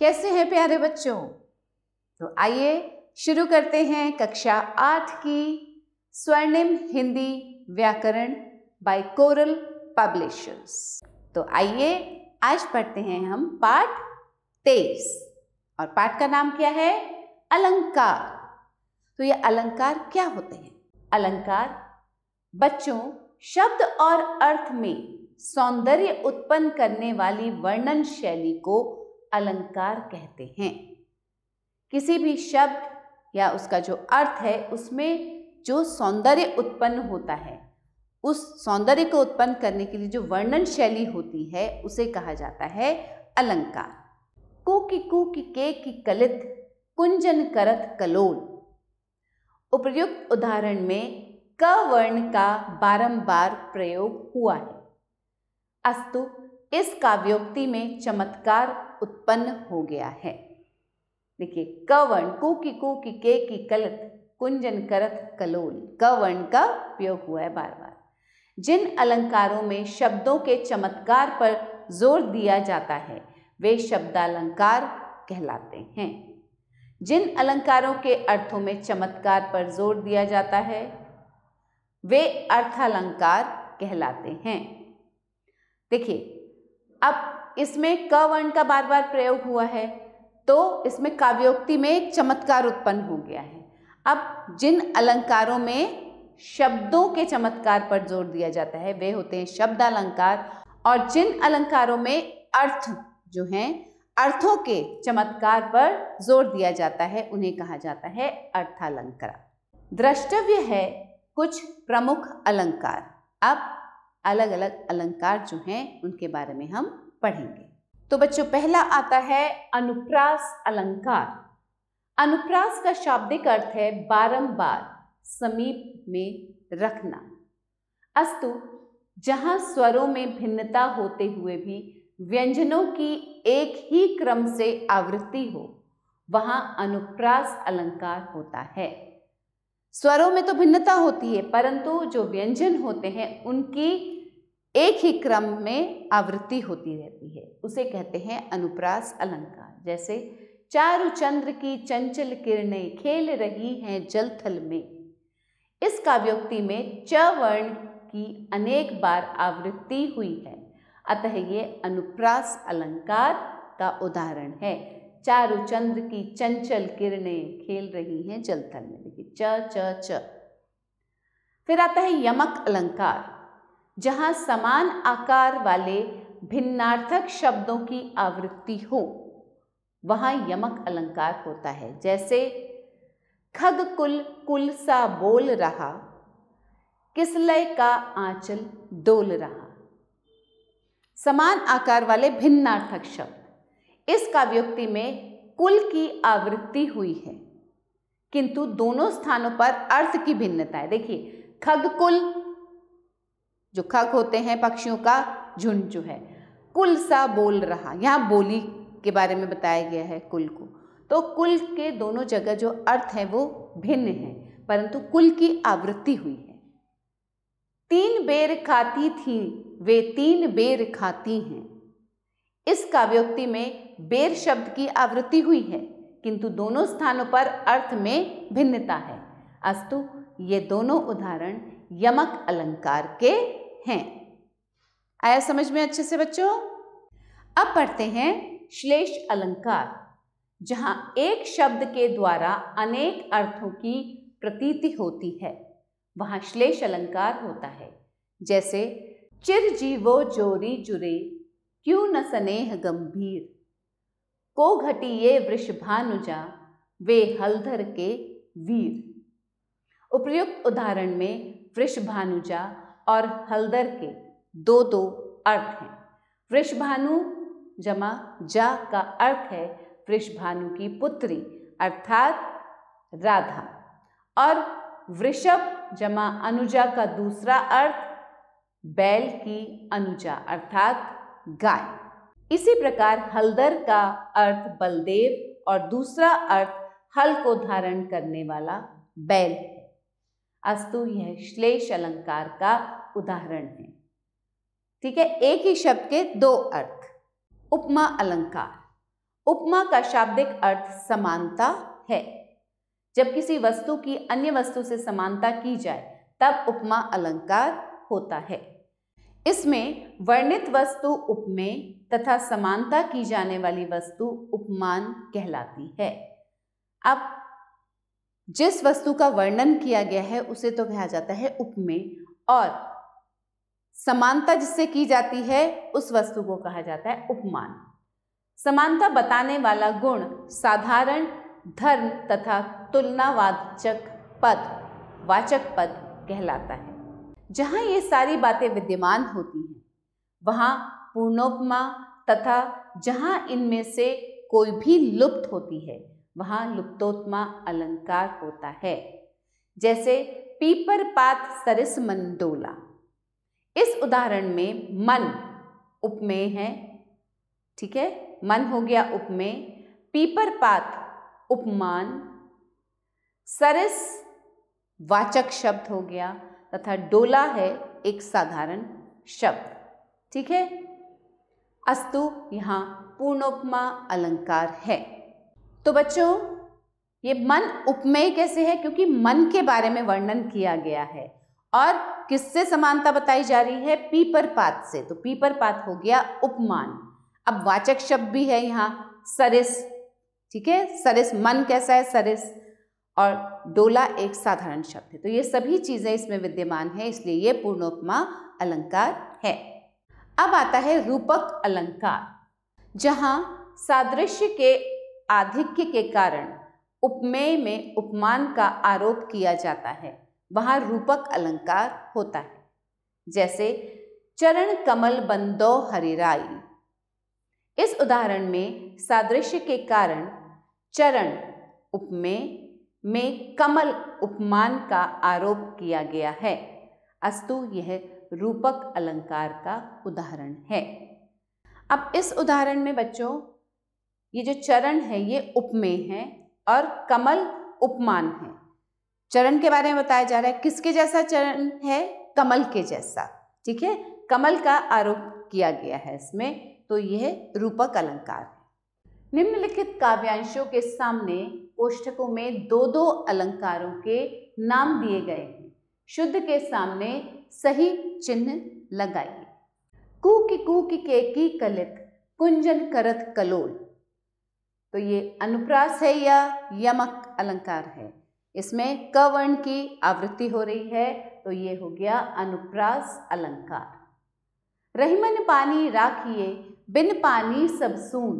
कैसे हैं प्यारे बच्चों? तो आइए शुरू करते हैं कक्षा 8 की स्वर्णिम हिंदी व्याकरण बाय कोरल पब्लिशर्स। तो आइए आज पढ़ते हैं हम पाठ 23 और पाठ का नाम क्या है? अलंकार। तो ये अलंकार क्या होते हैं? अलंकार बच्चों शब्द और अर्थ में सौंदर्य उत्पन्न करने वाली वर्णन शैली को अलंकार कहते हैं। किसी भी शब्द या उसका जो अर्थ है उसमें जो सौंदर्य उत्पन्न होता है, उस सौंदर्य को उत्पन्न करने के लिए जो वर्णन शैली होती है उसे कहा जाता है अलंकार। कु की के की कलित कुंजन करत कलोल। उपर्युक्त उदाहरण में क वर्ण का बारंबार प्रयोग हुआ है, अस्तु इस काव्योक्ति में चमत्कार उत्पन्न हो गया है। देखिए क वर्ण कु की के की कलित कुंजन करत कलोल, क वर्ण का प्रयोग हुआ है बार बार। जिन अलंकारों में शब्दों के चमत्कार पर जोर दिया जाता है वे शब्दालंकार कहलाते हैं। जिन अलंकारों के अर्थों में चमत्कार पर जोर दिया जाता है वे अर्थालंकार कहलाते हैं। देखिए अब इसमें क वर्ण का बार बार प्रयोग हुआ है तो इसमें काव्योक्ति में एक चमत्कार उत्पन्न हो गया है। अब जिन अलंकारों में शब्दों के चमत्कार पर जोर दिया जाता है वे होते हैं शब्दालंकार, और जिन अलंकारों में अर्थ जो हैं अर्थों के चमत्कार पर जोर दिया जाता है उन्हें कहा जाता है अर्थालंकार। द्रष्टव्य है कुछ प्रमुख अलंकार। अब अलग अलग अलंकार जो हैं उनके बारे में हम पढ़ेंगे। तो बच्चों पहला आता है अनुप्रास अलंकार। अनुप्रास का शाब्दिक अर्थ है बारंबार, समीप में रखना। अस्तु जहां स्वरों में भिन्नता होते हुए भी व्यंजनों की एक ही क्रम से आवृत्ति हो वहां अनुप्रास अलंकार होता है। स्वरों में तो भिन्नता होती है परंतु जो व्यंजन होते हैं उनकी एक ही क्रम में आवृत्ति होती रहती है, उसे कहते हैं अनुप्रास अलंकार। जैसे चारु चंद्र की चंचल किरणें खेल रही हैं जल थल में। इस काव्योक्ति में च वर्ण की अनेक बार आवृत्ति हुई है, अतः ये अनुप्रास अलंकार का उदाहरण है। चारु चंद्र की चंचल किरणें खेल रही हैं जल थल में। देखिए च च च। फिर आता है यमक अलंकार, जहां समान आकार वाले भिन्नार्थक शब्दों की आवृत्ति हो वहां यमक अलंकार होता है। जैसे खग कुल कुल सा बोल रहा, किसलय का आंचल डोल रहा। समान आकार वाले भिन्नार्थक शब्द। इस काव्योक्ति में कुल की आवृत्ति हुई है किंतु दोनों स्थानों पर अर्थ की भिन्नता है। देखिए खग कुल, जो खग होते हैं पक्षियों का झुंड जो है, कुल सा बोल रहा, यहाँ बोली के बारे में बताया गया है कुल को। तो कुल के दोनों जगह जो अर्थ है वो भिन्न है परंतु कुल की आवृत्ति हुई है। तीन बेर खाती थी वे तीन बेर खाती हैं। इस काव्योक्ति में बेर शब्द की आवृत्ति हुई है किंतु दोनों स्थानों पर अर्थ में भिन्नता है। अस्तु ये दोनों उदाहरण यमक अलंकार के हैं। आया समझ में अच्छे से बच्चों? अब पढ़ते हैं श्लेष अलंकार, जहां एक शब्द के द्वारा अनेक अर्थों की प्रतीति होती है वहां श्लेष अलंकार होता है। जैसे चिर जीवो जोरी जुरे क्यों न स्नेह गंभीर, को घटिये वृषभानुजा वे हलधर के वीर। उपर्युक्त उदाहरण में वृषभानुजा और हलधर के दो अर्थ हैं। वृषभानु जमा जा का अर्थ है वृषभानु की पुत्री अर्थात राधा, और वृषभ जमा अनुजा का दूसरा अर्थ बैल की अनुजा अर्थात गाय। इसी प्रकार हलधर का अर्थ बलदेव और दूसरा अर्थ हल को धारण करने वाला बैल है। अस्तु यह श्लेष अलंकार का उदाहरण है। ठीक है, एक ही शब्द के दो अर्थ। उपमा अलंकार। उपमा का शाब्दिक अर्थ समानता है। जब किसी वस्तु की अन्य वस्तु से समानता की जाए तब उपमा अलंकार होता है। इसमें वर्णित वस्तु उपमेय तथा समानता की जाने वाली वस्तु उपमान कहलाती है। अब जिस वस्तु का वर्णन किया गया है उसे तो कहा जाता है उपमेय, और समानता जिससे की जाती है उस वस्तु को कहा जाता है उपमान। समानता बताने वाला गुण साधारण, धर्म तथा तुलनावाचक वाचक पद कहलाता है। जहाँ ये सारी बातें विद्यमान होती हैं वहाँ पूर्णोपमा तथा जहाँ इनमें से कोई भी लुप्त होती है वहाँ लुप्तोपमा अलंकार होता है। जैसे पीपर पात सरिस मन डोला। इस उदाहरण में मन उपमेय है, ठीक है, मन हो गया उपमेय, पीपर पात उपमान, सरिस वाचक शब्द हो गया तथा डोला है एक साधारण शब्द, ठीक है। अस्तु यहाँ पूर्णोपमा अलंकार है। तो बच्चों ये मन उपमेय कैसे है? क्योंकि मन के बारे में वर्णन किया गया है और किससे समानता बताई जा रही है? पीपर पात से। तो पीपर पात हो गया उपमान। अब वाचक शब्द भी है यहाँ सरिस, ठीक है, सरिस, मन कैसा है? सरिस, और डोला एक साधारण शब्द है। तो ये सभी चीजें इसमें विद्यमान है, इसलिए ये पूर्णोपमा अलंकार है। अब आता है रूपक अलंकार। जहां सादृश्य के आधिक्य के कारण उपमेय में उपमान का आरोप किया जाता है वहां रूपक अलंकार होता है। जैसे चरण कमल बंदो हरिराई। इस उदाहरण में सादृश्य के कारण चरण उपमेय में कमल उपमान का आरोप किया गया है। अस्तु यह रूपक अलंकार का उदाहरण है। अब इस उदाहरण में बच्चों ये जो चरण है ये उपमेय है और कमल उपमान है। चरण के बारे में बताया जा रहा है, किसके जैसा चरण है? कमल के जैसा, ठीक है, कमल का आरोप किया गया है इसमें, तो यह रूपक अलंकार है। निम्नलिखित काव्यांशों के सामने कोष्ठकों में दो दो अलंकारों के नाम दिए गए हैं। शुद्ध के सामने सही चिन्ह लगाइए। कूकी के की कलित कुंजन करत कलोल। तो ये अनुप्रास है या यमक अलंकार है। इसमें क वर्ण की आवृत्ति हो रही है, तो ये हो गया अनुप्रास अलंकार। रहीमन पानी राखिए बिन पानी सब सून,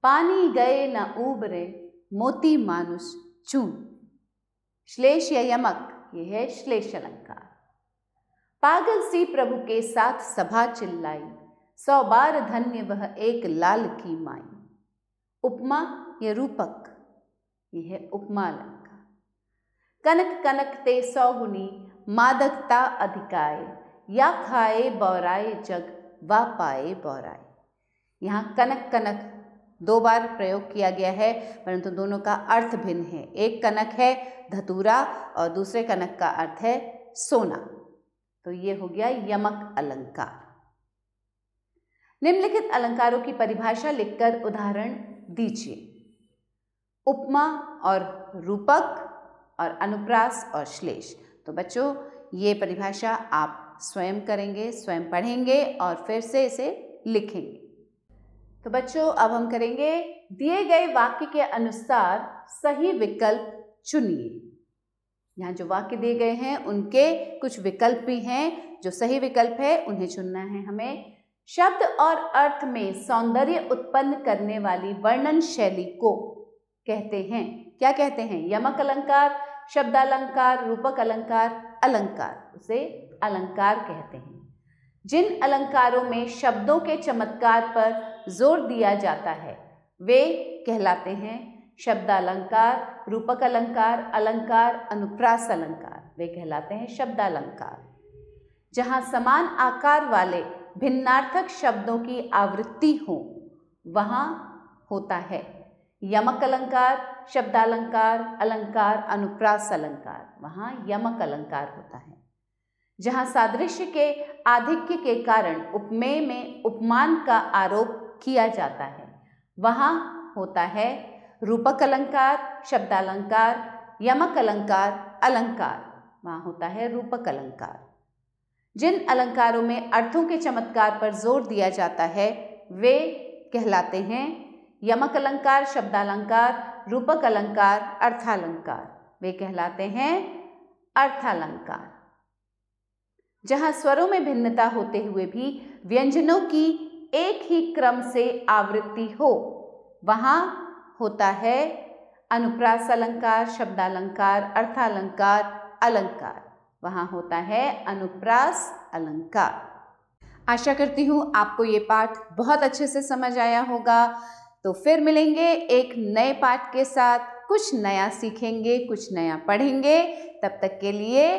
पानी गए न ऊबरे मोती मानुष चून। श्लेष या यमक, ये है श्लेष अलंकार। पागल सी प्रभु के साथ सभा चिल्लाई, 100 बार धन्य वह एक लाल की माई। उपमा या रूपक, यह है उपमा अलंकार। कनक कनक ते 100 गुनी मादकता अधिकाए, या खाए बौराए जग वा पाए बौराए। यहाँ कनक कनक 2 बार प्रयोग किया गया है, परंतु दोनों का अर्थ भिन्न है। एक कनक है धतूरा और दूसरे कनक का अर्थ है सोना। तो ये हो गया यमक अलंकार। निम्नलिखित अलंकारों की परिभाषा लिखकर उदाहरण दीजिए। उपमा और रूपक और अनुप्रास और श्लेष। तो बच्चों ये परिभाषा आप स्वयं करेंगे, स्वयं पढ़ेंगे और फिर से इसे लिखेंगे। तो बच्चों अब हम करेंगे दिए गए वाक्य के अनुसार सही विकल्प चुनिए। यहाँ जो वाक्य दिए गए हैं उनके कुछ विकल्प भी हैं, जो सही विकल्प है उन्हें चुनना है हमें। शब्द और अर्थ में सौंदर्य उत्पन्न करने वाली वर्णन शैली को कहते हैं, क्या कहते हैं? यमक अलंकार, शब्दालंकार, रूपक अलंकार, अलंकार, उसे अलंकार कहते हैं। जिन अलंकारों में शब्दों के चमत्कार पर जोर दिया जाता है वे कहलाते हैं शब्दालंकार, रूपक अलंकार, अलंकार, अनुप्रास अलंकार, वे कहलाते हैं शब्दालंकार। जहाँ समान आकार वाले भिन्नार्थक शब्दों की आवृत्ति हो वहाँ होता है यमक अलंकार, शब्दालंकार, अलंकार, अनुप्रास अलंकार, वहाँ यमक अलंकार होता है। जहाँ सादृश्य के आधिक्य के कारण उपमेय में उपमान का आरोप किया जाता है वहाँ होता है रूपक अलंकार, शब्दालंकार, यमक अलंकार, अलंकार। वहाँ होता है रूपक अलंकार। जिन अलंकारों में अर्थों के चमत्कार पर जोर दिया जाता है वे कहलाते हैं यमक अलंकार, शब्दालंकार, रूपक अलंकार, अर्थालंकार। वे कहलाते हैं अर्थालंकार। जहाँ स्वरों में भिन्नता होते हुए भी व्यंजनों की एक ही क्रम से आवृत्ति हो वहाँ होता है अनुप्रास अलंकार, शब्दालंकार, अर्थालंकार, अलंकार। वहाँ होता है अनुप्रास अलंकार। आशा करती हूँ आपको ये पाठ बहुत अच्छे से समझ आया होगा। तो फिर मिलेंगे एक नए पाठ के साथ, कुछ नया सीखेंगे, कुछ नया पढ़ेंगे। तब तक के लिए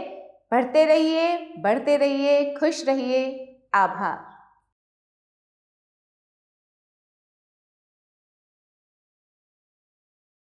पढ़ते रहिए, बढ़ते रहिए, खुश रहिए। आभार।